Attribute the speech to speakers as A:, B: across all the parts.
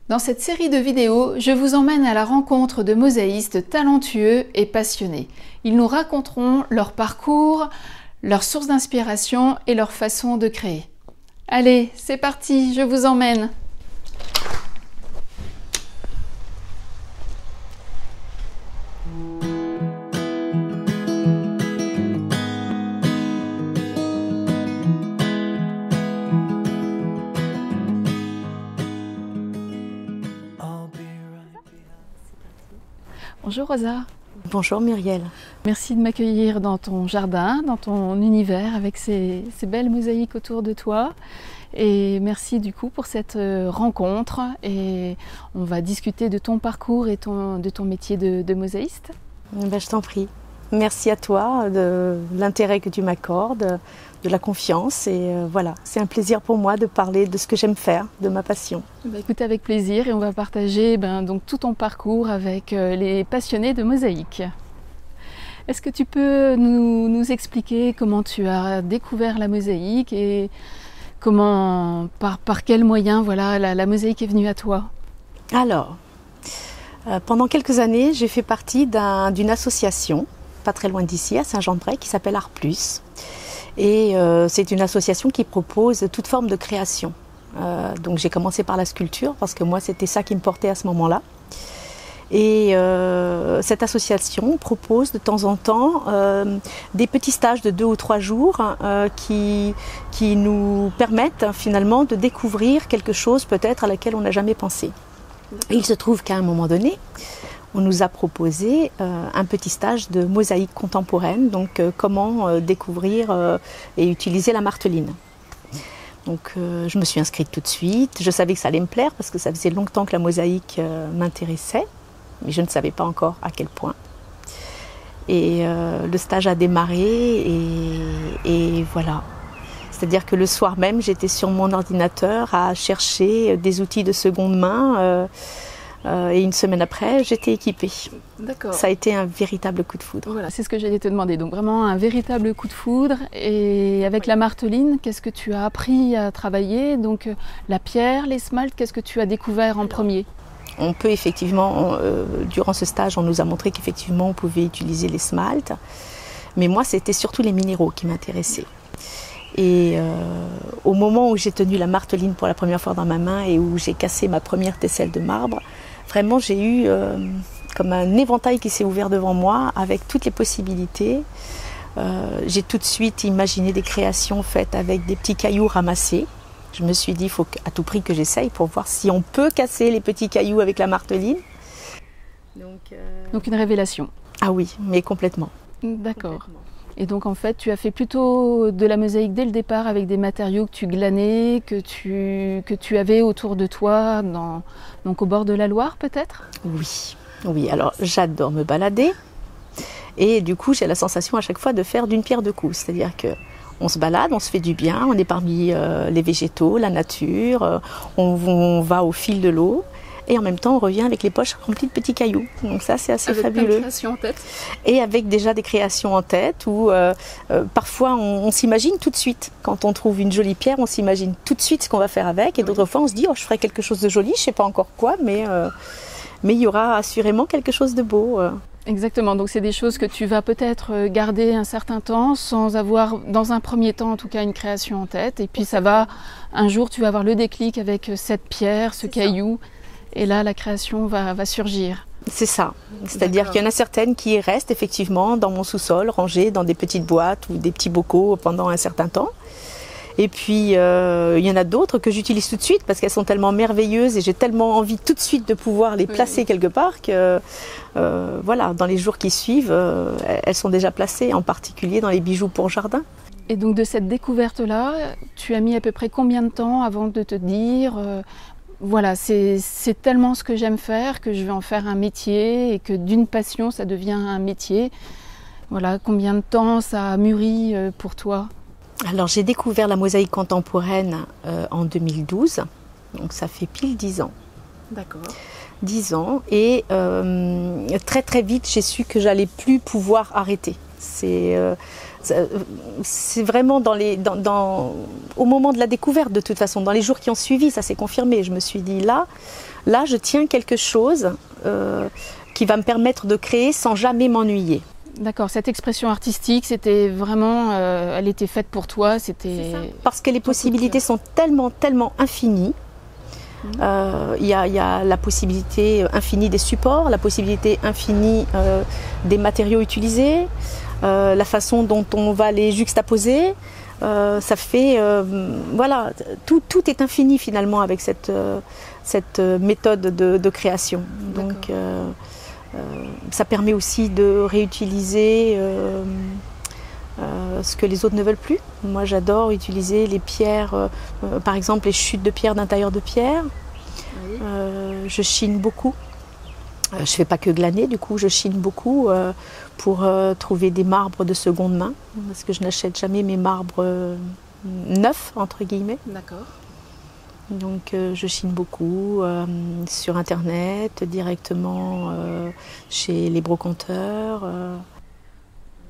A: Dans cette série de vidéos, je vous emmène à la rencontre de mosaïstes talentueux et passionnés. Ils nous raconteront leur parcours, leurs sources d'inspiration et leur façon de créer. Allez, c'est parti, je vous emmène! Bonjour Rosa.
B: Bonjour Muriel.
A: Merci de m'accueillir dans ton jardin, dans ton univers avec ces belles mosaïques autour de toi. Et merci du coup pour cette rencontre. Et on va discuter de ton parcours et de ton métier de mosaïste.
B: Ben, je t'en prie. Merci à toi de l'intérêt que tu m'accordes, de la confiance. Et voilà, c'est un plaisir pour moi de parler de ce que j'aime faire, de ma passion.
A: Écoute, avec plaisir, et on va partager donc tout ton parcours avec les passionnés de mosaïque. Est-ce que tu peux nous expliquer comment tu as découvert la mosaïque et comment, par quels moyens la mosaïque est venue à toi?
B: Alors, pendant quelques années, j'ai fait partie d'une association, pas très loin d'ici, à Saint-Jean-de-Bray, qui s'appelle Art Plus. Et c'est une association qui propose toute forme de création. Donc j'ai commencé par la sculpture parce que moi c'était ça qui me portait à ce moment-là. Et cette association propose de temps en temps des petits stages de 2 ou 3 jours qui nous permettent finalement de découvrir quelque chose peut-être à laquelle on n'a jamais pensé. Et il se trouve qu'à un moment donné, on nous a proposé un petit stage de mosaïque contemporaine, donc comment découvrir et utiliser la marteline. Donc je me suis inscrite tout de suite, je savais que ça allait me plaire parce que ça faisait longtemps que la mosaïque m'intéressait, mais je ne savais pas encore à quel point. Et le stage a démarré et voilà. C'est-à-dire que le soir même, j'étais sur mon ordinateur à chercher des outils de seconde main et une semaine après, j'étais équipée.
A: D'accord.
B: Ça a été un véritable coup de foudre.
A: Voilà, c'est ce que j'allais te demander. Donc vraiment un véritable coup de foudre. Et avec la marteline, qu'est-ce que tu as appris à travailler? Donc la pierre, l'esmalte, qu'est-ce que tu as découvert en premier?
B: On peut effectivement, durant ce stage, on nous a montré qu'effectivement on pouvait utiliser l'esmalte. Mais moi, c'était surtout les minéraux qui m'intéressaient. Et au moment où j'ai tenu la marteline pour la première fois dans ma main et où j'ai cassé ma première tesselle de marbre, vraiment j'ai eu comme un éventail qui s'est ouvert devant moi avec toutes les possibilités. J'ai tout de suite imaginé des créations faites avec des petits cailloux ramassés. Je me suis dit, il faut à tout prix que j'essaye pour voir si on peut casser les petits cailloux avec la marteline.
A: Donc une révélation.
B: Ah oui, mais complètement.
A: D'accord. Et donc en fait, tu as fait plutôt de la mosaïque dès le départ avec des matériaux que tu glanais, que tu avais autour de toi, donc au bord de la Loire peut-être?
B: Oui. Alors j'adore me balader et du coup j'ai la sensation à chaque fois de faire d'une pierre deux coups. C'est-à-dire qu'on se balade, on se fait du bien, on est parmi les végétaux, la nature, on va au fil de l'eau. Et en même temps, on revient avec les poches remplies de petits cailloux. Donc ça, c'est assez fabuleux.
A: Avec des créations en tête.
B: Et avec déjà des créations en tête où parfois on s'imagine tout de suite. Quand on trouve une jolie pierre, on s'imagine tout de suite ce qu'on va faire avec. Et d'autres fois, on se dit, oh, je ferai quelque chose de joli, je ne sais pas encore quoi, mais il y aura assurément quelque chose de beau.
A: Exactement, donc c'est des choses que tu vas peut-être garder un certain temps sans avoir, dans un premier temps en tout cas, une création en tête. Et puis un jour, tu vas avoir le déclic avec cette pierre, ce caillou. Et là, la création va surgir.
B: C'est ça. C'est-à-dire qu'il y en a certaines qui restent effectivement dans mon sous-sol, rangées dans des petites boîtes ou des petits bocaux pendant un certain temps. Et puis, il y en a d'autres que j'utilise tout de suite parce qu'elles sont tellement merveilleuses et j'ai tellement envie tout de suite de pouvoir les placer quelque part que, voilà, dans les jours qui suivent, elles sont déjà placées, en particulier dans les bijoux pour jardin.
A: Et donc de cette découverte-là, tu as mis à peu près combien de temps avant de te dire voilà, c'est tellement ce que j'aime faire que je vais en faire un métier et que d'une passion, ça devient un métier. Voilà, combien de temps ça a mûri pour toi?
B: Alors, j'ai découvert la mosaïque contemporaine en 2012, donc ça fait pile 10 ans.
A: D'accord.
B: 10 ans, et très très vite, j'ai su que j'allais plus pouvoir arrêter. C'est vraiment au moment de la découverte, de toute façon, dans les jours qui ont suivi, ça s'est confirmé. Je me suis dit, là je tiens quelque chose qui va me permettre de créer sans jamais m'ennuyer.
A: D'accord, cette expression artistique, c'était vraiment, elle était faite pour toi, c'était...
B: Parce que les possibilités sont tellement, tellement infinies. Il y a la possibilité infinie des supports, la possibilité infinie des matériaux utilisés, la façon dont on va les juxtaposer. Ça fait, voilà, tout est infini finalement avec cette méthode de création. Donc ça permet aussi de réutiliser ce que les autres ne veulent plus. Moi j'adore utiliser les pierres, par exemple les chutes de pierre d'un tailleur de pierre. Oui. Je chine beaucoup. Je ne fais pas que glaner, du coup je chine beaucoup pour trouver des marbres de seconde main, parce que je n'achète jamais mes marbres neufs, entre guillemets.
A: D'accord.
B: Donc je chine beaucoup sur internet, directement chez les brocanteurs.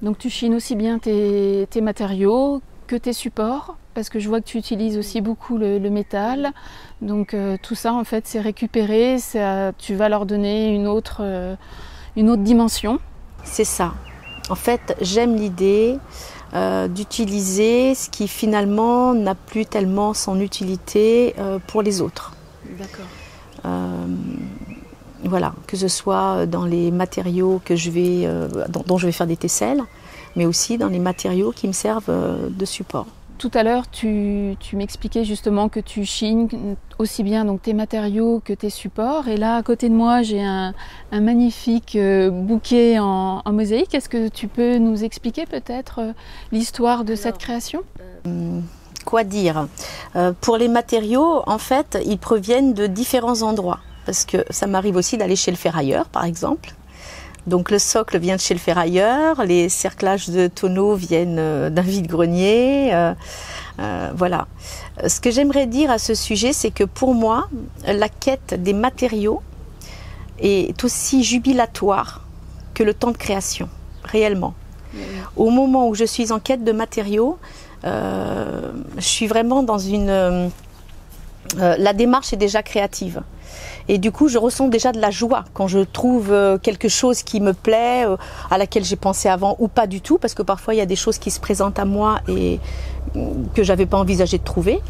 A: Donc tu chines aussi bien tes matériaux que tes supports, parce que je vois que tu utilises aussi beaucoup le métal. Donc tout ça en fait c'est récupéré, tu vas leur donner une autre dimension. C'est ça.
B: En fait j'aime l'idée d'utiliser ce qui finalement n'a plus tellement son utilité pour les autres.
A: D'accord.
B: Voilà, que ce soit dans les matériaux que dont je vais faire des tesselles, mais aussi dans les matériaux qui me servent de support.
A: Tout à l'heure, tu m'expliquais justement que tu chines aussi bien donc, tes matériaux que tes supports. Et là, à côté de moi, j'ai un magnifique bouquet en mosaïque. Est-ce que tu peux nous expliquer peut-être l'histoire de cette création ?
B: Quoi dire ? Pour les matériaux, en fait, ils proviennent de différents endroits. Parce que ça m'arrive aussi d'aller chez le ferrailleur, par exemple. Donc le socle vient de chez le ferrailleur, les cerclages de tonneaux viennent d'un vide-grenier. Voilà. Ce que j'aimerais dire à ce sujet, c'est que pour moi, la quête des matériaux est aussi jubilatoire que le temps de création, réellement. Au moment où je suis en quête de matériaux, je suis vraiment dans une... la démarche est déjà créative. Et du coup, je ressens déjà de la joie quand je trouve quelque chose qui me plaît, à laquelle j'ai pensé avant ou pas du tout, parce que parfois il y a des choses qui se présentent à moi et que j'avais pas envisagé de trouver.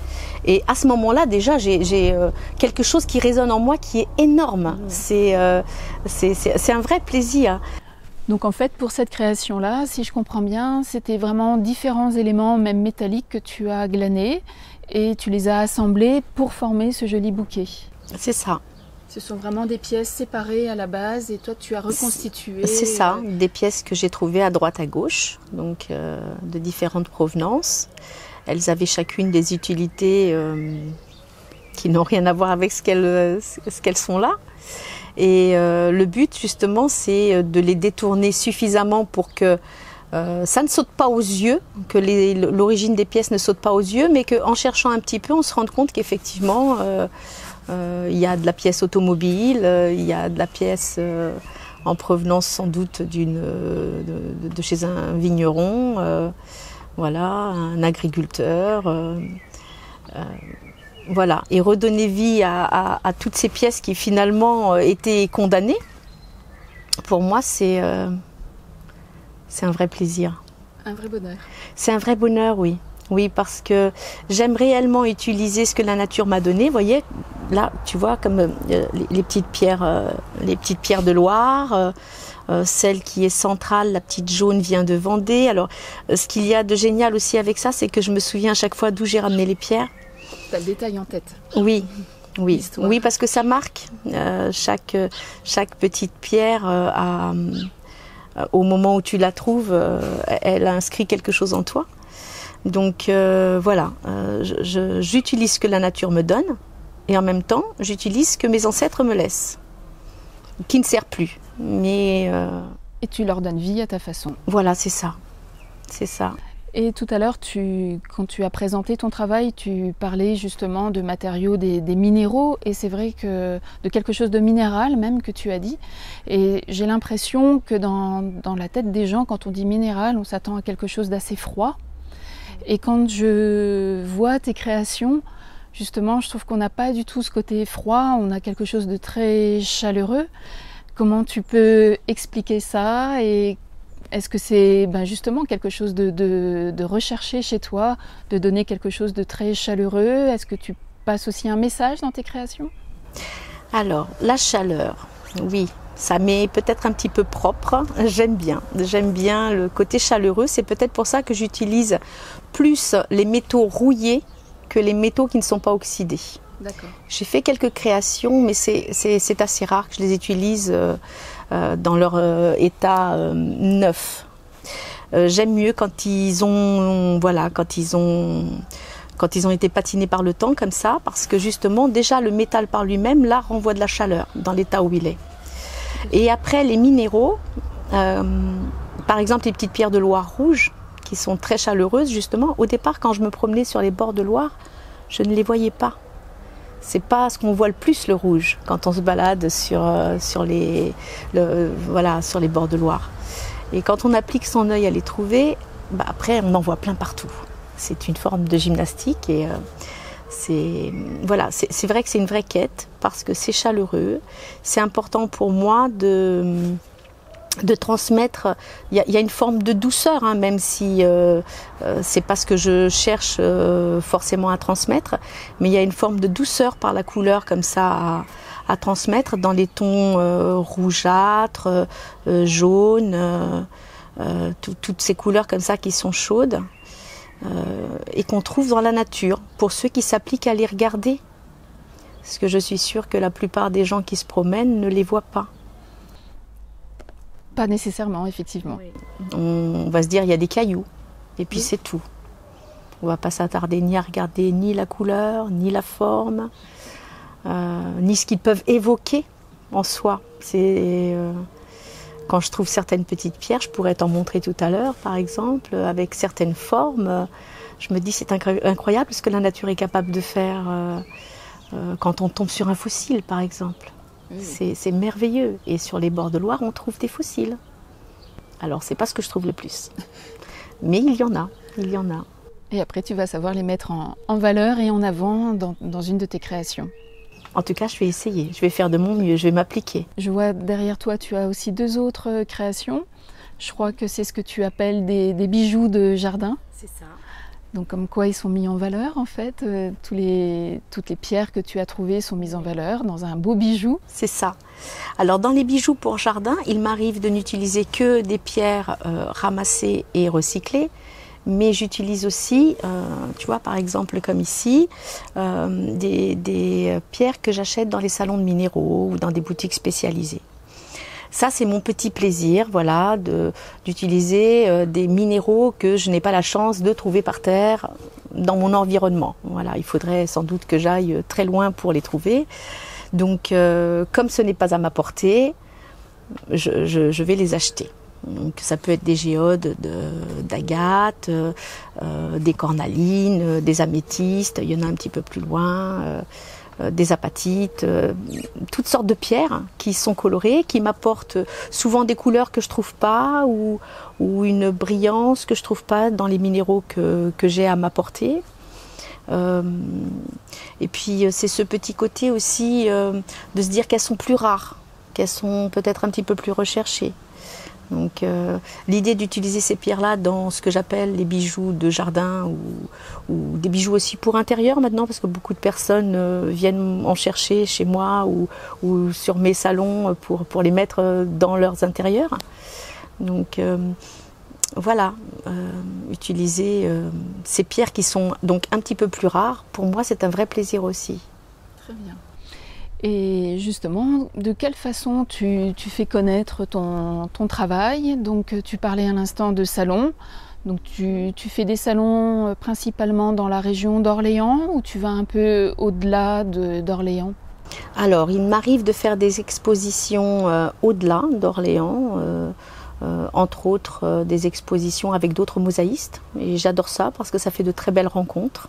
B: Et à ce moment-là, déjà, j'ai quelque chose qui résonne en moi qui est énorme. C'est un vrai plaisir.
A: Donc en fait, pour cette création-là, si je comprends bien, c'était vraiment différents éléments, même métalliques, que tu as glanés et tu les as assemblés pour former ce joli bouquet.
B: C'est ça.
A: Ce sont vraiment des pièces séparées à la base et toi tu as reconstitué.
B: C'est ça, des pièces que j'ai trouvées à droite à gauche, donc de différentes provenances. Elles avaient chacune des utilités qui n'ont rien à voir avec ce qu'elles sont là. Et le but justement c'est de les détourner suffisamment pour que ça ne saute pas aux yeux, que l'origine des pièces ne saute pas aux yeux, mais qu'en cherchant un petit peu on se rende compte qu'effectivement il y a de la pièce automobile, il y a de la pièce en provenance sans doute de chez un vigneron, voilà, un agriculteur, voilà, et redonner vie à toutes ces pièces qui finalement étaient condamnées. Pour moi, c'est un vrai plaisir.
A: Un vrai bonheur.
B: C'est un vrai bonheur, oui. Oui, parce que j'aime réellement utiliser ce que la nature m'a donné. Vous voyez, là, tu vois, comme les petites pierres de Loire, celle qui est centrale, la petite jaune, vient de Vendée. Alors, ce qu'il y a de génial aussi avec ça, c'est que je me souviens à chaque fois d'où j'ai ramené les pierres.
A: Tu as le détail en tête.
B: Oui. Oui, oui, parce que ça marque. Chaque petite pierre, au moment où tu la trouves, elle a inscrit quelque chose en toi. Donc voilà, j'utilise ce que la nature me donne et en même temps, j'utilise ce que mes ancêtres me laissent, qui ne sert plus. Mais
A: et tu leur donnes vie à ta façon.
B: Voilà, c'est ça. C'est ça.
A: Et tout à l'heure, quand tu as présenté ton travail, tu parlais justement de matériaux, des minéraux, et c'est vrai que de quelque chose de minéral même que tu as dit. Et j'ai l'impression que dans la tête des gens, quand on dit minéral, on s'attend à quelque chose d'assez froid. Et quand je vois tes créations, justement, je trouve qu'on n'a pas du tout ce côté froid, on a quelque chose de très chaleureux. Comment tu peux expliquer ça et est-ce que c'est justement quelque chose de recherché chez toi, de donner quelque chose de très chaleureux? Est-ce que tu passes aussi un message dans tes créations?
B: Alors, la chaleur, oui, ça m'est peut-être un petit peu propre. J'aime bien le côté chaleureux. C'est peut-être pour ça que j'utilise plus les métaux rouillés que les métaux qui ne sont pas oxydés.
A: D'accord.
B: J'ai fait quelques créations, mais c'est assez rare que je les utilise dans leur état neuf. J'aime mieux quand ils ont été patinés par le temps comme ça, parce que justement déjà le métal par lui-même là renvoie de la chaleur dans l'état où il est. Et après les minéraux, par exemple les petites pierres de Loire rouges qui sont très chaleureuses justement. Au départ, quand je me promenais sur les bords de Loire, je ne les voyais pas. C'est pas ce qu'on voit le plus, le rouge, quand on se balade sur les bords de Loire. Et quand on applique son œil à les trouver, après on en voit plein partout. C'est une forme de gymnastique et c'est vrai que c'est une vraie quête parce que c'est chaleureux. C'est important pour moi de transmettre. Il y a une forme de douceur, hein, même si c'est pas ce que je cherche forcément à transmettre, mais il y a une forme de douceur par la couleur comme ça à transmettre dans les tons rougeâtres, jaunes, toutes ces couleurs comme ça qui sont chaudes et qu'on trouve dans la nature pour ceux qui s'appliquent à les regarder, parce que je suis sûre que la plupart des gens qui se promènent ne les voient pas.
A: Pas nécessairement, effectivement.
B: Oui. On va se dire il y a des cailloux, et puis c'est tout. On ne va pas s'attarder ni à regarder ni la couleur, ni la forme, ni ce qu'ils peuvent évoquer en soi. Quand je trouve certaines petites pierres, je pourrais t'en montrer tout à l'heure, par exemple, avec certaines formes, je me dis c'est incroyable ce que la nature est capable de faire quand on tombe sur un fossile, par exemple. C'est merveilleux. Et sur les bords de Loire, on trouve des fossiles. Alors, c'est pas ce que je trouve le plus. Mais il y en a.
A: Et après, tu vas savoir les mettre en valeur et en avant dans une de tes créations.
B: En tout cas, je vais essayer. Je vais faire de mon mieux. Je vais m'appliquer.
A: Je vois derrière toi, tu as aussi 2 autres créations. Je crois que c'est ce que tu appelles des bijoux de jardin.
B: C'est ça.
A: Donc comme quoi ils sont mis en valeur en fait, toutes les pierres que tu as trouvées sont mises en valeur dans un beau bijou.
B: C'est ça. Alors dans les bijoux pour jardin, il m'arrive de n'utiliser que des pierres ramassées et recyclées, mais j'utilise aussi, tu vois par exemple comme ici, des pierres que j'achète dans les salons de minéraux ou dans des boutiques spécialisées. Ça, c'est mon petit plaisir, voilà, d'utiliser des minéraux que je n'ai pas la chance de trouver par terre dans mon environnement. Voilà, il faudrait sans doute que j'aille très loin pour les trouver. Donc, comme ce n'est pas à ma portée, je vais les acheter. Donc, ça peut être des géodes d'agate, des cornalines, des améthystes, il y en a un petit peu plus loin. Des apatites, toutes sortes de pierres qui sont colorées, qui m'apportent souvent des couleurs que je trouve pas ou une brillance que je trouve pas dans les minéraux que j'ai à m'apporter. Et puis c'est ce petit côté aussi de se dire qu'elles sont plus rares, qu'elles sont peut-être un petit peu plus recherchées. Donc l'idée d'utiliser ces pierres-là dans ce que j'appelle les bijoux de jardin ou des bijoux aussi pour intérieur maintenant, parce que beaucoup de personnes viennent en chercher chez moi ou sur mes salons pour les mettre dans leurs intérieurs. Donc voilà, utiliser ces pierres qui sont donc un petit peu plus rares, pour moi c'est un vrai plaisir aussi.
A: Très bien. Et justement, de quelle façon tu fais connaître ton travail? Donc tu parlais à l'instant de salons, donc tu fais des salons principalement dans la région d'Orléans ou tu vas un peu au-delà d'Orléans?
B: Alors, il m'arrive de faire des expositions au-delà d'Orléans, entre autres des expositions avec d'autres mosaïstes. Et j'adore ça parce que ça fait de très belles rencontres.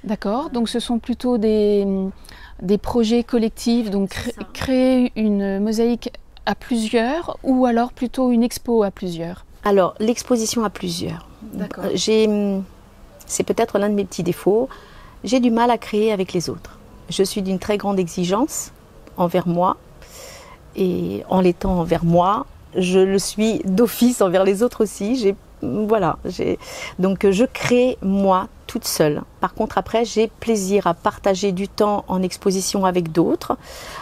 A: D'accord, donc ce sont plutôt des projets collectifs, donc créer une mosaïque à plusieurs ou alors plutôt une expo à plusieurs?
B: Alors, l'exposition à plusieurs.
A: D'accord.
B: C'est peut-être l'un de mes petits défauts. J'ai du mal à créer avec les autres. Je suis d'une très grande exigence envers moi. Et en l'étant envers moi, je le suis d'office envers les autres aussi. Donc je crée moi toute seule. Par contre après, j'ai plaisir à partager du temps en exposition avec d'autres,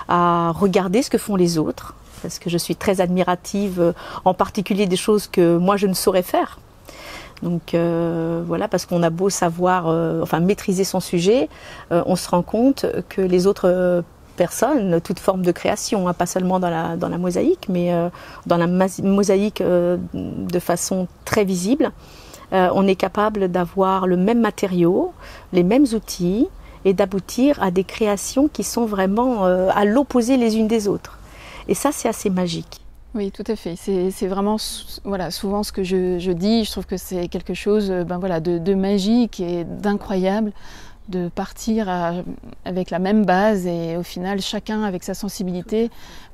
B: à regarder ce que font les autres, parce que je suis très admirative, en particulier des choses que moi je ne saurais faire. Donc voilà, parce qu'on a beau savoir, maîtriser son sujet, on se rend compte que les autres personnes, toute forme de création, hein, pas seulement dans la mosaïque, mais dans la mosaïque de façon très visible, on est capable d'avoir le même matériau, les mêmes outils et d'aboutir à des créations qui sont vraiment à l'opposé les unes des autres. Et ça, c'est assez magique.
A: Oui, tout à fait. C'est vraiment souvent ce que je dis. Je trouve que c'est quelque chose de magique et d'incroyable, de partir avec la même base et au final, chacun avec sa sensibilité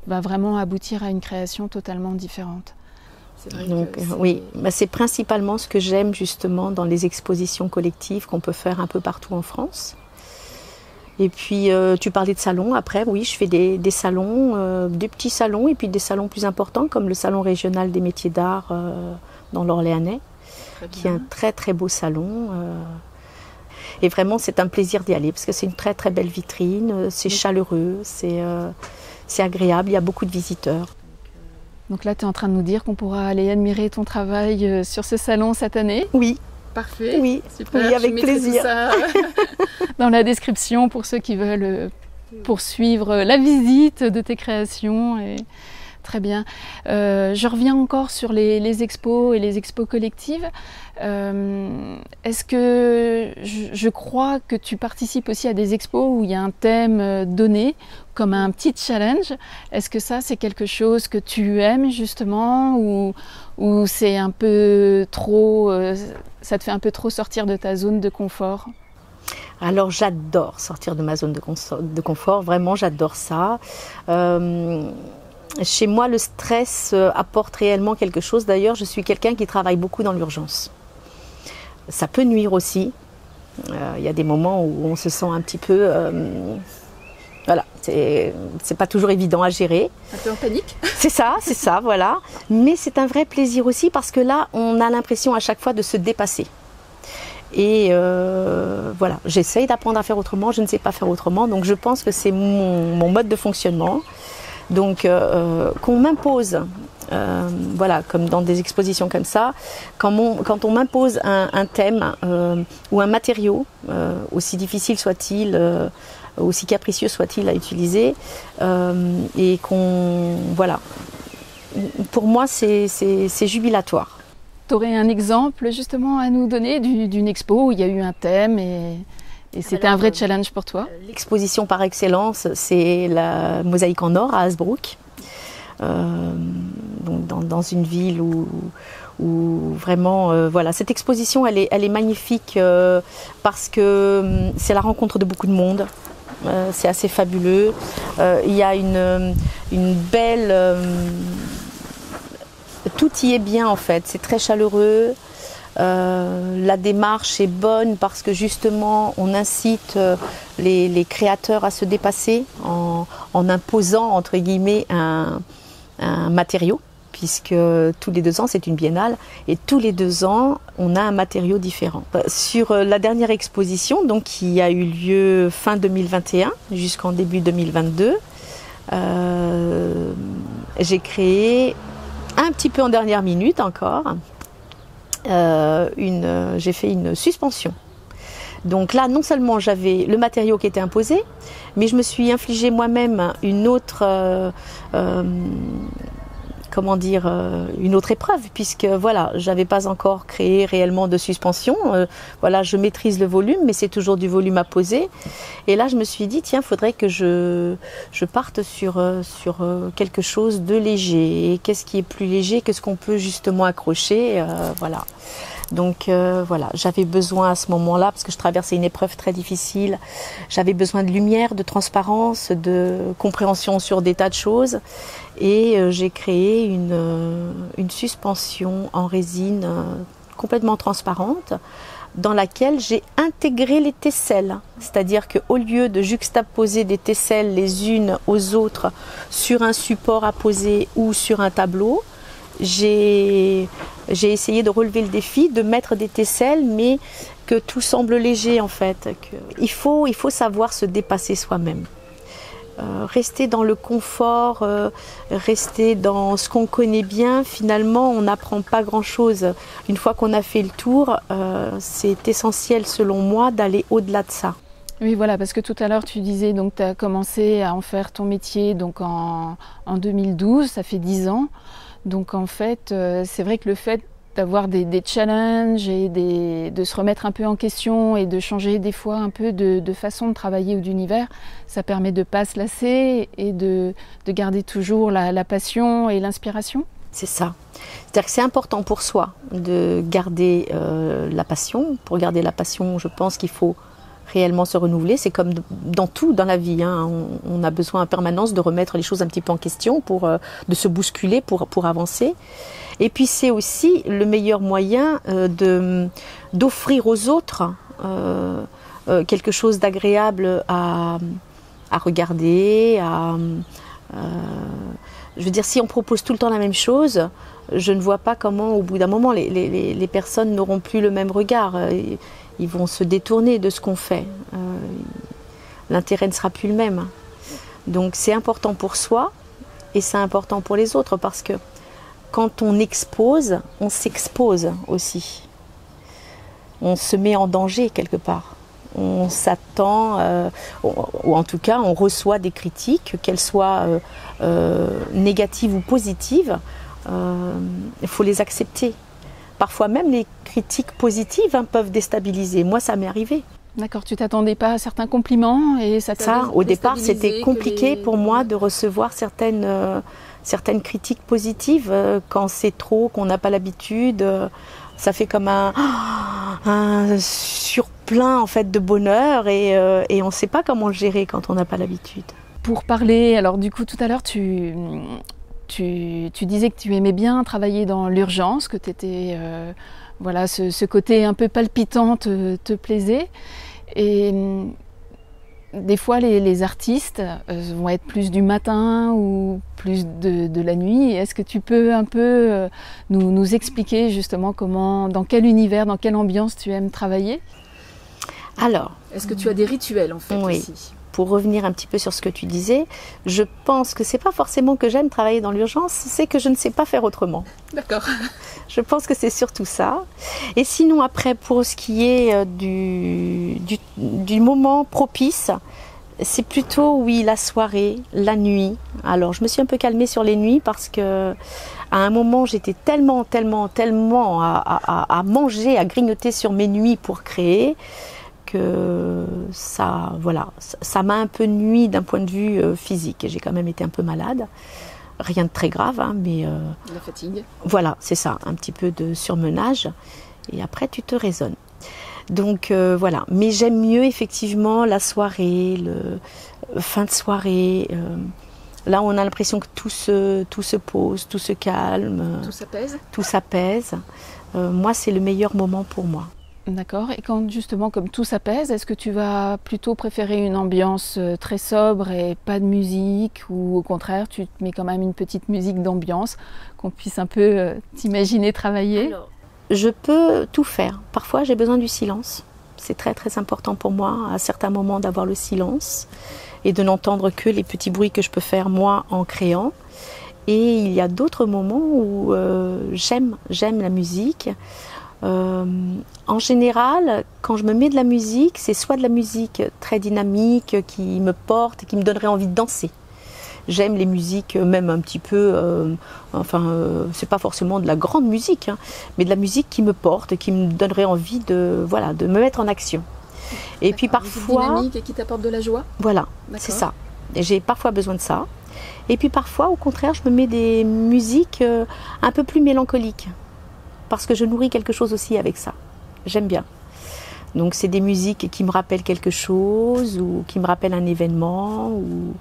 A: va vraiment aboutir à une création totalement différente.
B: Oui, c'est principalement ce que j'aime justement dans les expositions collectives qu'on peut faire un peu partout en France. Et puis tu parlais de salons, après oui je fais des salons, des petits salons et puis des salons plus importants comme le salon régional des métiers d'art dans l'Orléanais, qui est un très très beau salon. Et vraiment c'est un plaisir d'y aller parce que c'est une très très belle vitrine, c'est chaleureux, c'est agréable, il y a beaucoup de visiteurs.
A: Donc là tu es en train de nous dire qu'on pourra aller admirer ton travail sur ce salon cette année?
B: Oui.
A: Parfait,
B: oui,
A: super.
B: Oui, avec plaisir.
A: Tout ça dans la description pour ceux qui veulent poursuivre la visite de tes créations. Et... Très bien. Je reviens encore sur les expos et les expos collectives. Est-ce que je crois que tu participes aussi à des expos où il y a un thème donné, comme un petit challenge? Est-ce que ça, c'est quelque chose que tu aimes justement ou c'est un peu trop, ça te fait un peu trop sortir de ta zone de confort?
B: Alors j'adore sortir de ma zone de confort, vraiment j'adore ça. Chez moi, le stress apporte réellement quelque chose. D'ailleurs, je suis quelqu'un qui travaille beaucoup dans l'urgence. Ça peut nuire aussi. Il y a des moments où on se sent un petit peu... voilà, c'est pas toujours évident à gérer.
A: Un peu en panique.
B: C'est ça, voilà. Mais c'est un vrai plaisir aussi parce que là, on a l'impression à chaque fois de se dépasser. Et voilà, j'essaye d'apprendre à faire autrement, je ne sais pas faire autrement. Donc je pense que c'est mon mode de fonctionnement. Donc qu'on m'impose, voilà, comme dans des expositions comme ça, quand on m'impose un thème ou un matériau, aussi difficile soit-il, aussi capricieux soit-il à utiliser, et voilà, pour moi c'est jubilatoire.
A: Tu aurais un exemple justement à nous donner d'une expo où il y a eu un thème et c'était un vrai challenge pour toi?
B: L'exposition par excellence, c'est la mosaïque en or à Hasbrook, donc dans une ville où vraiment, voilà, cette exposition elle est magnifique parce que c'est la rencontre de beaucoup de monde. C'est assez fabuleux. Il y a une belle... tout y est bien en fait, c'est très chaleureux. La démarche est bonne parce que justement on incite les créateurs à se dépasser en imposant entre guillemets un matériau, puisque tous les 2 ans c'est une biennale et tous les 2 ans on a un matériau différent. Sur la dernière exposition donc, qui a eu lieu fin 2021 jusqu'en début 2022, j'ai créé un petit peu en dernière minute encore. J'ai fait une suspension. Donc là, non seulement j'avais le matériau qui était imposé, mais je me suis infligé moi-même une autre comment dire, une autre épreuve, puisque voilà, j'avais pas encore créé réellement de suspension. Voilà, je maîtrise le volume, mais c'est toujours du volume à poser. Et là, je me suis dit, tiens, faudrait que je parte sur quelque chose de léger. Et qu'est-ce qui est plus léger que ce qu'on peut justement accrocher, voilà. Donc voilà, j'avais besoin à ce moment-là, parce que je traversais une épreuve très difficile, j'avais besoin de lumière, de transparence, de compréhension sur des tas de choses. Et j'ai créé une suspension en résine complètement transparente, dans laquelle j'ai intégré les tesselles. C'est-à-dire qu'au lieu de juxtaposer des tesselles les unes aux autres sur un support à poser ou sur un tableau, j'ai essayé de relever le défi, de mettre des tesselles, mais que tout semble léger en fait. Il faut savoir se dépasser soi-même. Rester dans le confort, rester dans ce qu'on connaît bien, finalement on n'apprend pas grand-chose. Une fois qu'on a fait le tour, c'est essentiel selon moi d'aller au-delà de ça.
A: Oui, voilà, parce que tout à l'heure tu disais donc tu as commencé à en faire ton métier donc en 2012, ça fait 10 ans. Donc en fait, c'est vrai que le fait d'avoir des challenges et de se remettre un peu en question et de changer des fois un peu de façon de travailler ou d'univers, ça permet de ne pas se lasser et de garder toujours la passion et l'inspiration.
B: C'est ça. C'est-à-dire que c'est important pour soi de garder la passion. Pour garder la passion, je pense qu'il faut réellement se renouveler. C'est comme dans tout dans la vie, hein. On a besoin en permanence de remettre les choses un petit peu en question, de se bousculer pour avancer. Et puis c'est aussi le meilleur moyen d'offrir aux autres quelque chose d'agréable à regarder. Je veux dire, si on propose tout le temps la même chose, je ne vois pas comment au bout d'un moment les personnes n'auront plus le même regard. Ils vont se détourner de ce qu'on fait. L'intérêt ne sera plus le même. Donc c'est important pour soi et c'est important pour les autres, parce que quand on expose, on s'expose aussi. On se met en danger quelque part. On s'attend, ou en tout cas on reçoit des critiques, qu'elles soient négatives ou positives. Il faut les accepter. Parfois même les critiques positives peuvent déstabiliser. Moi, ça m'est arrivé.
A: D'accord, tu t'attendais pas à certains compliments et ça
B: au départ, c'était compliqué pour moi de recevoir certaines critiques positives quand c'est trop, qu'on n'a pas l'habitude. Ça fait comme un surplein en fait de bonheur et on ne sait pas comment le gérer quand on n'a pas l'habitude.
A: Pour parler, alors du coup tout à l'heure tu disais que tu aimais bien travailler dans l'urgence, que t'étais, voilà, ce côté un peu palpitant te plaisait. Et des fois, les artistes vont être plus du matin ou plus de la nuit. Est-ce que tu peux un peu nous expliquer justement dans quel univers, dans quelle ambiance tu aimes travailler?
B: Alors,
A: est-ce que tu as des rituels en fait
B: oui.
A: aussi?
B: Pour revenir un petit peu sur ce que tu disais, je pense que c'est pas forcément que j'aime travailler dans l'urgence, c'est que je ne sais pas faire autrement.
A: D'accord.
B: Je pense que c'est surtout ça. Et sinon après, pour ce qui est du moment propice, c'est plutôt, oui, la soirée, la nuit. Alors je me suis un peu calmée sur les nuits parce que à un moment j'étais tellement à manger, à grignoter sur mes nuits pour créer, que ça m'a un peu nui d'un point de vue physique. J'ai quand même été un peu malade, rien de très grave, hein, mais
A: la fatigue.
B: Voilà, c'est ça, un petit peu de surmenage, et après tu te raisonnes. Donc voilà, mais j'aime mieux effectivement la soirée, le fin de soirée. Là, on a l'impression que tout se pose, tout se calme,
A: tout s'apaise.
B: Tout s'apaise. Moi, c'est le meilleur moment pour moi.
A: D'accord. Et quand justement, comme tout s'apaise, est-ce que tu vas plutôt préférer une ambiance très sobre et pas de musique, ou au contraire, tu te mets quand même une petite musique d'ambiance, qu'on puisse un peu t'imaginer travailler?
B: Alors, je peux tout faire. Parfois, j'ai besoin du silence. C'est très très important pour moi, à certains moments, d'avoir le silence et de n'entendre que les petits bruits que je peux faire moi en créant. Et il y a d'autres moments où j'aime la musique. En général, quand je me mets de la musique, c'est soit de la musique très dynamique qui me porte et qui me donnerait envie de danser. J'aime les musiques, même un petit peu, c'est pas forcément de la grande musique, hein, mais de la musique qui me porte, qui me donnerait envie de, voilà, de me mettre en action. Et puis parfois...
A: dynamique et qui t'apporte de la joie.
B: Voilà, c'est ça. Et j'ai parfois besoin de ça. Et puis parfois, au contraire, je me mets des musiques un peu plus mélancoliques, parce que je nourris quelque chose aussi avec ça. J'aime bien. Donc c'est des musiques qui me rappellent quelque chose, ou qui me rappellent un événement, ou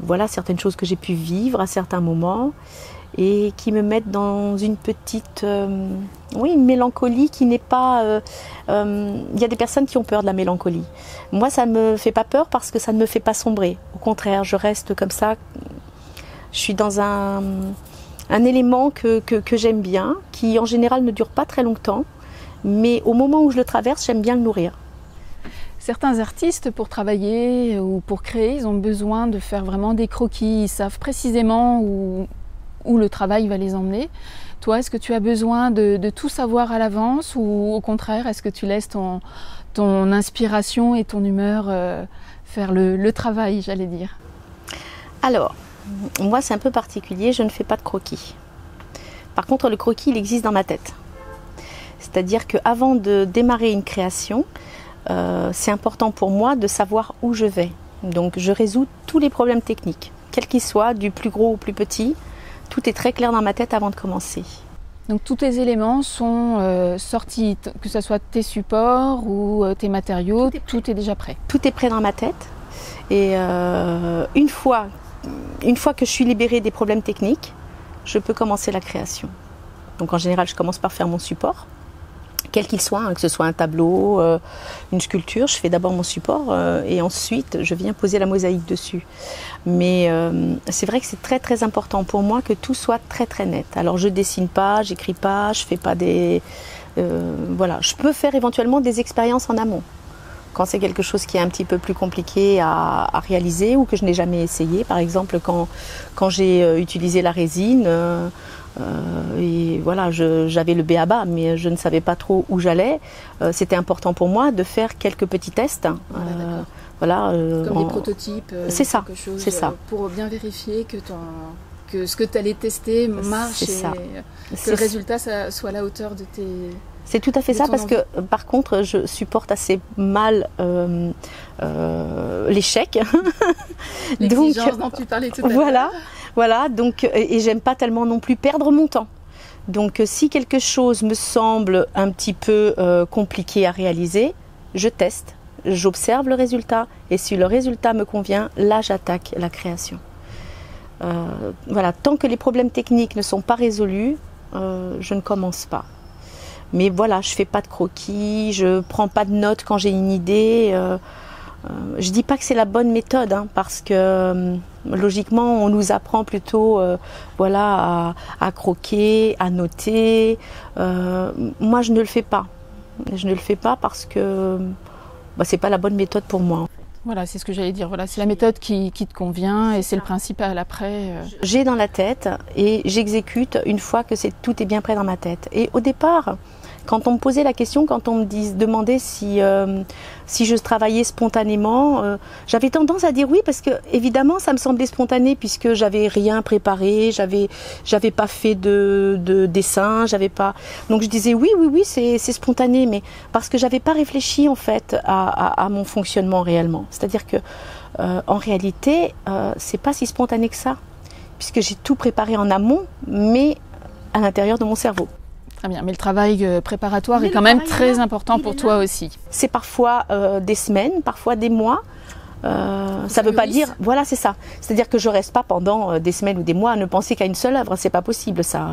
B: voilà, certaines choses que j'ai pu vivre à certains moments, et qui me mettent dans une petite une mélancolie qui n'est pas... Il y a des personnes qui ont peur de la mélancolie. Moi, ça ne me fait pas peur parce que ça ne me fait pas sombrer. Au contraire, je reste comme ça. Je suis dans un élément que j'aime bien, qui en général ne dure pas très longtemps, mais au moment où je le traverse, j'aime bien le nourrir.
A: Certains artistes, pour travailler ou pour créer, ils ont besoin de faire vraiment des croquis. Ils savent précisément où le travail va les emmener. Toi, est-ce que tu as besoin de tout savoir à l'avance, ou au contraire, est-ce que tu laisses ton inspiration et ton humeur faire le travail, j'allais dire?
B: Alors, moi c'est un peu particulier, je ne fais pas de croquis. Par contre, le croquis, il existe dans ma tête. C'est-à-dire qu'avant de démarrer une création, c'est important pour moi de savoir où je vais. Donc je résous tous les problèmes techniques, quels qu'ils soient, du plus gros au plus petit. Tout est très clair dans ma tête avant de commencer.
A: Donc tous tes éléments sont sortis, que ce soit tes supports ou tes matériaux, tout est déjà prêt.
B: Tout est prêt dans ma tête. Et une fois que je suis libérée des problèmes techniques, je peux commencer la création. Donc en général, je commence par faire mon support, quel qu'il soit, hein, que ce soit un tableau, une sculpture. Je fais d'abord mon support et ensuite je viens poser la mosaïque dessus. Mais c'est vrai que c'est très très important pour moi que tout soit très très net. Alors je dessine pas, j'écris pas, je fais pas des... voilà, je peux faire éventuellement des expériences en amont. Quand c'est quelque chose qui est un petit peu plus compliqué à réaliser ou que je n'ai jamais essayé. Par exemple, quand j'ai utilisé la résine, et voilà, j'avais le b.a.-ba, mais je ne savais pas trop où j'allais. C'était important pour moi de faire quelques petits tests. Voilà,
A: comme des prototypes.
B: C'est ça, c'est ça.
A: Pour bien vérifier que ce que tu allais tester marche et que le résultat soit à la hauteur de tes...
B: C'est tout à fait ça, parce que par contre, je supporte assez mal l'échec.
A: L'exigence dont tu parlais tout à l'heure.
B: Voilà, donc, et j'aime pas tellement non plus perdre mon temps. Donc si quelque chose me semble un petit peu compliqué à réaliser, je teste, j'observe le résultat, et si le résultat me convient, là j'attaque la création. Voilà, tant que les problèmes techniques ne sont pas résolus, je ne commence pas. Mais voilà, je fais pas de croquis, je prends pas de notes quand j'ai une idée. Je dis pas que c'est la bonne méthode, hein, parce que logiquement, on nous apprend plutôt voilà, à croquer, à noter. Moi, je ne le fais pas. Je ne le fais pas parce que c'est pas la bonne méthode pour moi.
A: Voilà, c'est ce que j'allais dire. Voilà, c'est la méthode qui te convient et c'est le principal après.
B: J'ai dans la tête et j'exécute une fois que tout est bien prêt dans ma tête. Et au départ, quand on me posait la question, quand on me demandait si je travaillais spontanément, j'avais tendance à dire oui, parce que évidemment ça me semblait spontané puisque j'avais rien préparé, j'avais pas fait de dessin, j'avais pas. Donc je disais oui, c'est spontané, mais parce que j'avais pas réfléchi en fait à mon fonctionnement réellement. C'est-à-dire que en réalité, c'est pas si spontané que ça, puisque j'ai tout préparé en amont, mais à l'intérieur de mon cerveau.
A: Très bien, mais le travail préparatoire est quand même très important pour toi aussi.
B: C'est parfois des semaines, parfois des mois. Ça ne veut pas dire, voilà, c'est ça. C'est-à-dire que je reste pas pendant des semaines ou des mois à ne penser qu'à une seule œuvre. C'est pas possible, ça.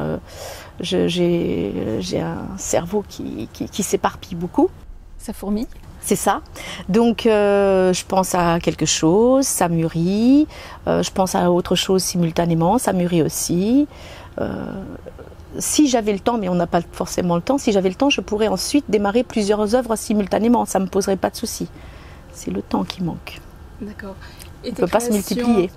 B: J'ai un cerveau qui s'éparpille beaucoup.
A: Ça fourmille.
B: C'est ça. Donc, je pense à quelque chose, ça mûrit. Je pense à autre chose simultanément, ça mûrit aussi. Si j'avais le temps, mais on n'a pas forcément le temps, si j'avais le temps, je pourrais ensuite démarrer plusieurs œuvres simultanément. Ça ne me poserait pas de souci. C'est le temps qui manque.
A: D'accord.
B: On ne peut pas se multiplier.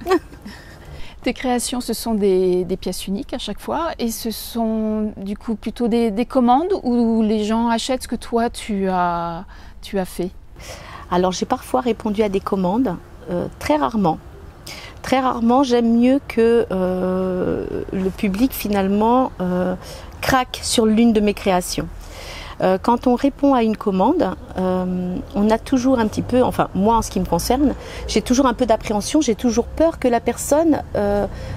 A: Tes créations, ce sont des pièces uniques à chaque fois, et ce sont du coup plutôt des commandes où les gens achètent ce que toi tu as fait?
B: Alors j'ai parfois répondu à des commandes, très rarement. Très rarement, j'aime mieux que le public finalement craque sur l'une de mes créations. Quand on répond à une commande, on a toujours un petit peu, enfin moi en ce qui me concerne, j'ai toujours un peu d'appréhension, j'ai toujours peur que la personne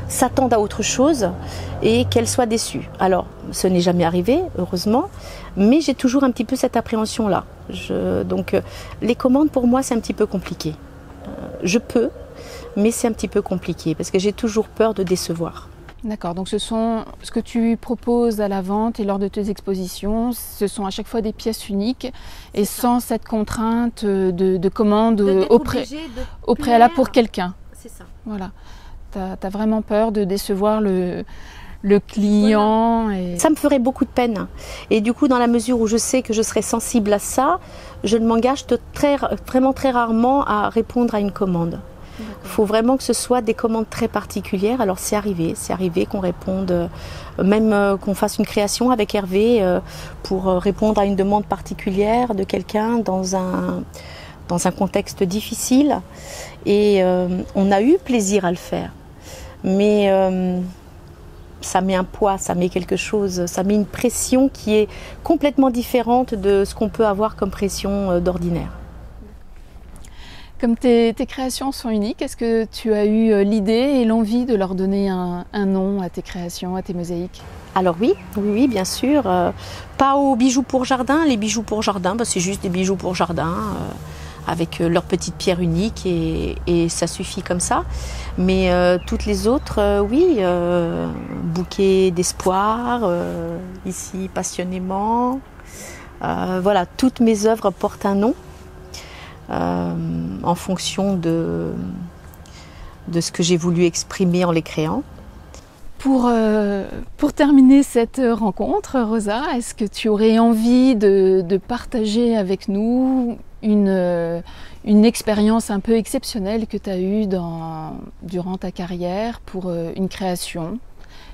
B: s'attende à autre chose et qu'elle soit déçue. Alors, ce n'est jamais arrivé, heureusement, mais j'ai toujours un petit peu cette appréhension-là. Donc, les commandes pour moi c'est un petit peu compliqué. Je peux, mais c'est un petit peu compliqué parce que j'ai toujours peur de décevoir.
A: D'accord, donc ce que tu proposes à la vente et lors de tes expositions, ce sont à chaque fois des pièces uniques et sans cette contrainte de commande au préalable pour quelqu'un.
B: C'est ça.
A: Voilà, tu as vraiment peur de décevoir le client. Voilà. Et...
B: Ça me ferait beaucoup de peine. Et du coup, dans la mesure où je sais que je serai sensible à ça, je ne m'engage vraiment très rarement à répondre à une commande. Il faut vraiment que ce soit des commandes très particulières. Alors c'est arrivé qu'on réponde, même qu'on fasse une création avec Hervé pour répondre à une demande particulière de quelqu'un dans un contexte difficile. Et on a eu plaisir à le faire. Mais ça met un poids, ça met quelque chose, ça met une pression qui est complètement différente de ce qu'on peut avoir comme pression d'ordinaire.
A: Comme tes créations sont uniques, est-ce que tu as eu l'idée et l'envie de leur donner un nom à tes créations, à tes mosaïques?
B: Alors oui, bien sûr. Pas aux bijoux pour jardin. Les bijoux pour jardin, c'est juste des bijoux pour jardin avec leurs petites pierres uniques et ça suffit comme ça. Mais toutes les autres, oui, bouquet d'espoir, ici passionnément. Voilà, toutes mes œuvres portent un nom. En fonction de ce que j'ai voulu exprimer en les créant.
A: Pour terminer cette rencontre, Rosa, est-ce que tu aurais envie de partager avec nous une expérience un peu exceptionnelle que tu as eue durant ta carrière pour une création?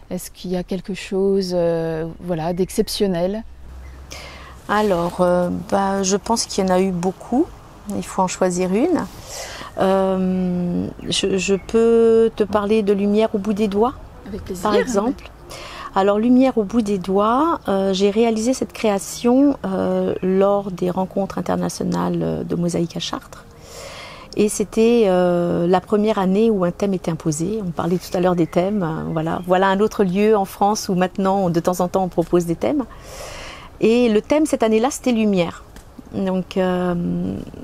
A: Est-ce qu'il y a quelque chose d'exceptionnel?
B: Alors, je pense qu'il y en a eu beaucoup. Il faut en choisir une. Je peux te parler de Lumière au bout des doigts,
A: avec plaisir,
B: par exemple. Oui. Alors, Lumière au bout des doigts, j'ai réalisé cette création lors des rencontres internationales de mosaïque à Chartres. Et c'était la première année où un thème était imposé. On parlait tout à l'heure des thèmes. Voilà un autre lieu en France où maintenant, de temps en temps, on propose des thèmes. Et le thème cette année-là, c'était Lumière. Donc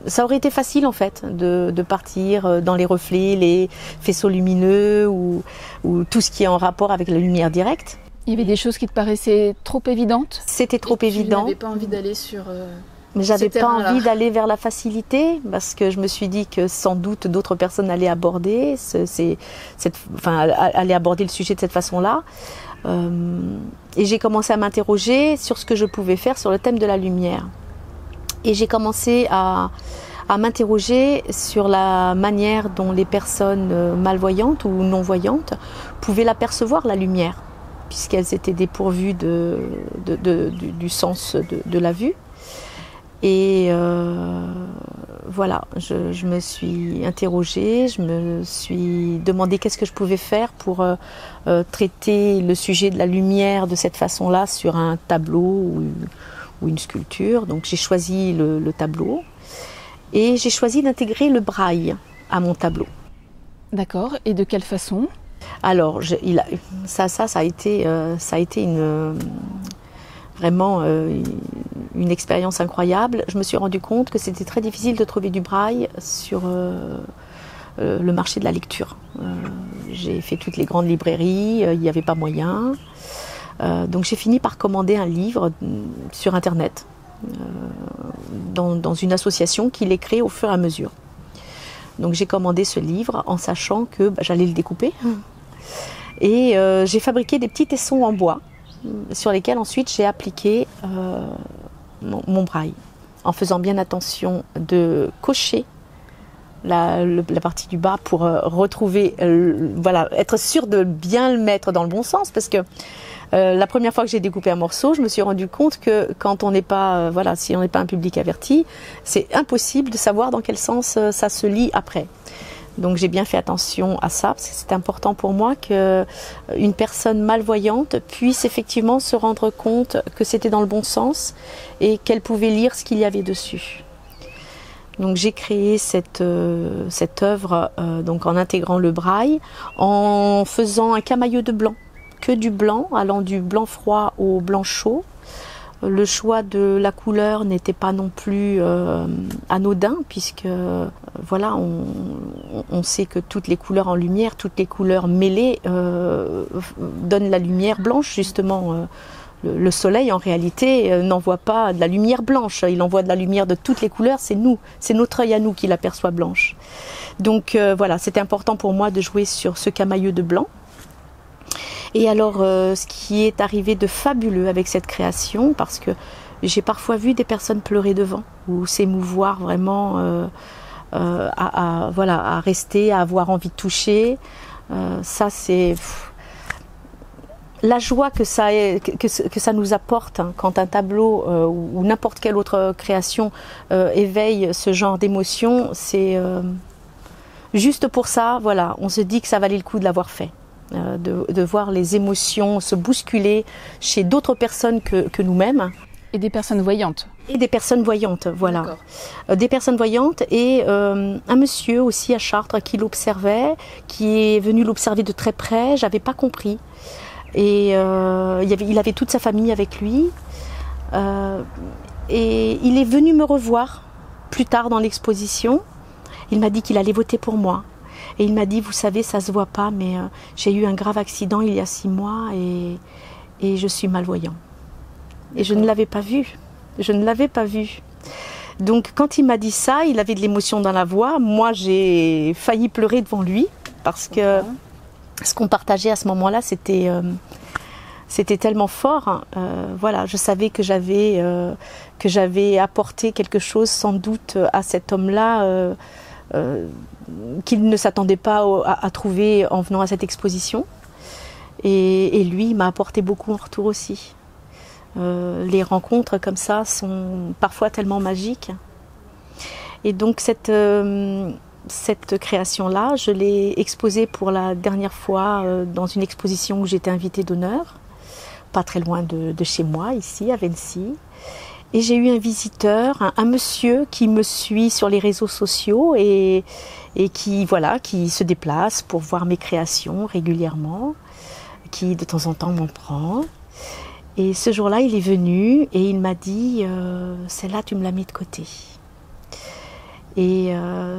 B: ça aurait été facile en fait de partir dans les reflets, les faisceaux lumineux ou tout ce qui est en rapport avec la lumière directe.
A: Il y avait des choses qui te paraissaient trop évidentes?
B: C'était trop évident.
A: Tu n'avais pas envie d'aller sur
B: Mais j'avais pas envie d'aller vers la facilité parce que je me suis dit que sans doute d'autres personnes allaient aborder allaient aborder le sujet de cette façon-là. Et j'ai commencé à m'interroger sur ce que je pouvais faire sur le thème de la lumière. Et j'ai commencé à m'interroger sur la manière dont les personnes malvoyantes ou non-voyantes pouvaient l'apercevoir, la lumière, puisqu'elles étaient dépourvues du sens de la vue. Et je me suis interrogée, je me suis demandé qu'est-ce que je pouvais faire pour traiter le sujet de la lumière de cette façon-là sur un tableau ou une sculpture. Donc j'ai choisi le tableau et j'ai choisi d'intégrer le braille à mon tableau.
A: D'accord, et de quelle façon?
B: Alors ça a été vraiment une expérience incroyable. Je me suis rendu compte que c'était très difficile de trouver du braille sur le marché de la lecture. J'ai fait toutes les grandes librairies, il n'y avait pas moyen. Donc j'ai fini par commander un livre sur internet dans une association qui les crée au fur et à mesure. Donc j'ai commandé ce livre en sachant que j'allais le découper et j'ai fabriqué des petits tessons en bois sur lesquels ensuite j'ai appliqué mon braille en faisant bien attention de cocher la partie du bas pour retrouver, être sûr de bien le mettre dans le bon sens parce que la première fois que j'ai découpé un morceau, je me suis rendu compte que quand on n'est pas, si on n'est pas un public averti, c'est impossible de savoir dans quel sens ça se lit après. Donc j'ai bien fait attention à ça, parce que c'est important pour moi qu'une personne malvoyante puisse effectivement se rendre compte que c'était dans le bon sens et qu'elle pouvait lire ce qu'il y avait dessus. Donc j'ai créé cette œuvre donc en intégrant le braille, en faisant un camailleux de blanc, que du blanc, allant du blanc froid au blanc chaud. Le choix de la couleur n'était pas non plus anodin, puisque voilà, on sait que toutes les couleurs en lumière, toutes les couleurs mêlées donnent la lumière blanche, justement. Le soleil, en réalité, n'envoie pas de la lumière blanche, il envoie de la lumière de toutes les couleurs, c'est nous, c'est notre œil à nous qui l'aperçoit blanche. Donc voilà, c'était important pour moi de jouer sur ce camailleux de blanc. Et alors, ce qui est arrivé de fabuleux avec cette création, parce que j'ai parfois vu des personnes pleurer devant, ou s'émouvoir vraiment, voilà, à rester, à avoir envie de toucher. Ça, c'est la joie que ça nous apporte, hein, quand un tableau ou n'importe quelle autre création éveille ce genre d'émotion. C'est juste pour ça, voilà, on se dit que ça valait le coup de l'avoir fait. De voir les émotions se bousculer chez d'autres personnes que nous-mêmes.
A: Et des personnes voyantes.
B: Et des personnes voyantes, voilà. Des personnes voyantes et un monsieur aussi à Chartres qui l'observait, qui est venu l'observer de très près, j'avais pas compris. Et il avait toute sa famille avec lui. Et il est venu me revoir plus tard dans l'exposition. Il m'a dit qu'il allait voter pour moi. Et il m'a dit, vous savez, ça se voit pas, mais j'ai eu un grave accident il y a 6 mois et je suis malvoyant. Et je ne l'avais pas vu. Je ne l'avais pas vu. Donc quand il m'a dit ça, il avait de l'émotion dans la voix. Moi, j'ai failli pleurer devant lui parce que ce qu'on partageait à ce moment-là, c'était tellement fort. Voilà, je savais que j'avais apporté quelque chose sans doute à cet homme-là. Qu'il ne s'attendait pas à trouver en venant à cette exposition. Et lui, il m'a apporté beaucoup en retour aussi. Les rencontres comme ça sont parfois tellement magiques. Et donc cette création-là, je l'ai exposée pour la dernière fois dans une exposition où j'étais invitée d'honneur, pas très loin de chez moi, ici, à Vency. Et j'ai eu un visiteur, un monsieur qui me suit sur les réseaux sociaux et qui se déplace pour voir mes créations régulièrement, qui de temps en temps m'en prend. Et ce jour-là, il est venu et il m'a dit celle-là, tu me la mets de côté. Et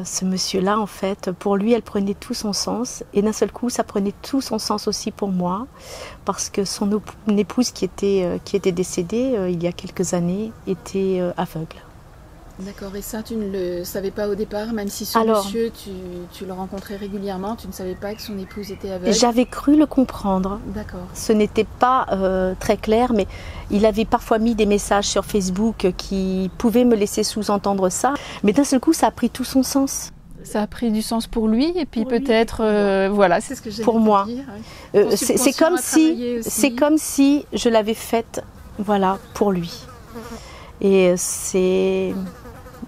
B: ce monsieur-là, en fait, pour lui, elle prenait tout son sens. Et d'un seul coup, ça prenait tout son sens aussi pour moi. Parce que son épouse qui était décédée il y a quelques années était aveugle.
A: D'accord, et ça tu ne le savais pas au départ, même si monsieur tu le rencontrais régulièrement, tu ne savais pas que son épouse était aveugle?
B: J'avais cru le comprendre.
A: D'accord.
B: Ce n'était pas très clair, mais il avait parfois mis des messages sur Facebook qui pouvaient me laisser sous-entendre ça. Mais d'un seul coup, ça a pris tout son sens.
A: Ça a pris du sens pour lui et puis peut-être, voilà, c'est ce que j'allais
B: pour moi.
A: Dire. Ouais.
B: C'est comme si je l'avais faite, voilà, pour lui. Et c'est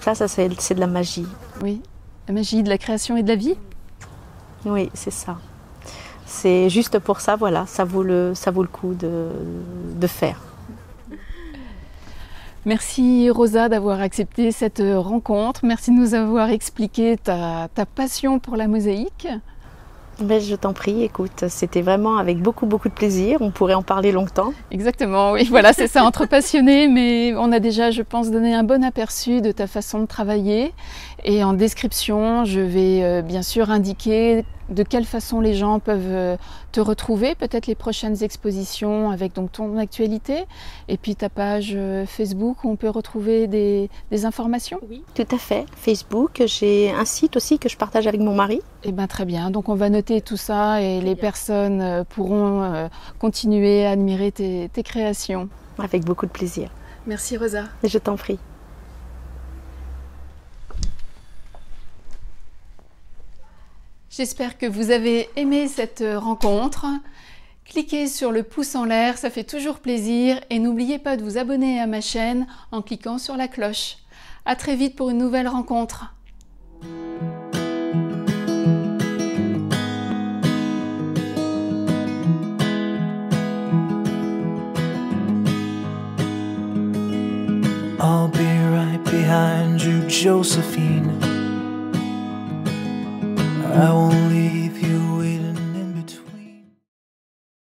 B: de la magie.
A: Oui, la magie de la création et de la vie.
B: Oui, c'est ça. C'est juste pour ça, voilà, ça vaut le coup de faire.
A: Merci Rosa d'avoir accepté cette rencontre. Merci de nous avoir expliqué ta passion pour la mosaïque.
B: Ben, je t'en prie, écoute, c'était vraiment avec beaucoup de plaisir, on pourrait en parler longtemps.
A: Exactement, oui, voilà, c'est ça, entre passionnés, mais on a déjà, je pense, donné un bon aperçu de ta façon de travailler. Et en description, je vais bien sûr indiquer de quelle façon les gens peuvent te retrouver, peut-être les prochaines expositions avec donc ton actualité, et puis ta page Facebook où on peut retrouver des informations.
B: Oui, tout à fait, Facebook, j'ai un site aussi que je partage avec mon mari.
A: Eh bien très bien, donc on va noter tout ça et les personnes pourront continuer à admirer tes créations.
B: Avec beaucoup de plaisir.
A: Merci Rosa.
B: Je t'en prie.
A: J'espère que vous avez aimé cette rencontre. Cliquez sur le pouce en l'air, ça fait toujours plaisir. Et n'oubliez pas de vous abonner à ma chaîne en cliquant sur la cloche. À très vite pour une nouvelle rencontre.
C: find you, Josephine. I won't leave.